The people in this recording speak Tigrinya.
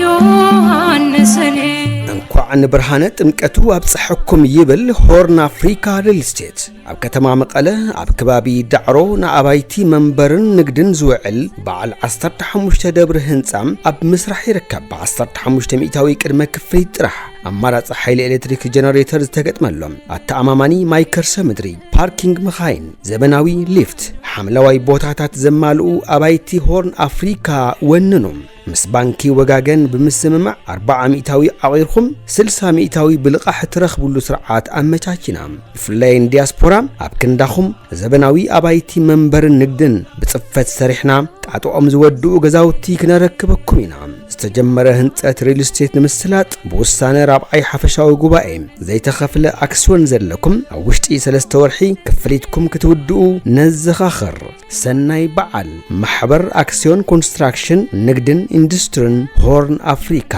ዮሐንስኔ እንኳን ብርሃነ ጥምቀቱ አብጽሕኩም ይብል ሆርን አፍሪካ ሪል ስቴት ኣብ ከተማ መቐለ ኣብ ከባቢ ዳዕሮ ንኣባይቲ መንበርን ንግድን ዝውዕል በዓል 15 ደብሪ ህንጻም ኣብ ምስራሕ ይርከብ። ብ15 ሚእታዊ ቅድመ ክፍሊት ጥራሕ ኣማራጺ ሓይሊ ኤሌክትሪክ ጀነሬተር ዝተገጥመሎም ኣተኣማማኒ ማይ ከርሰ ምድሪ ፓርኪንግ መኻይን ዘመናዊ ሊፍት ሓምለዋይ ቦታታት ዘማልኡ ኣባይቲ ሆርን አፍሪካ ወንኑ ምስ ባንኪ ወጋገን ብምስምማዕ 40 ሚእታዊ ኣቂርኩም 60 ሚእታዊ ብልቃሕ ትረኽብሉ ስርዓት ኣመቻችና። ብፍላይ ዲያስፖራ ኣብ ክንዳኹም ዘመናዊ ኣባይቲ መንበርን ንግድን ብጽፈት ሰሪሕና ጣጥኦም ዝወድኡ ገዛውቲ ክነረክበኩም ኢና። ዝተጀመረ ህንጸት ሪል ስቴት ንምስላጥ ብውሳነ ራብዓይ ሓፈሻዊ ጉባኤ ዘይተኸፍለ ኣክስዮን ዘለኩም ኣብ ውሽጢ 3 ወርሒ ክፍሊትኩም ክትውድኡ ነዘኻኽር። ሰናይ በዓል። ማሕበር ኣክስዮን ኮንስትራክሽን ንግድን ኢንዱስትሪን ሆርን አፍሪካ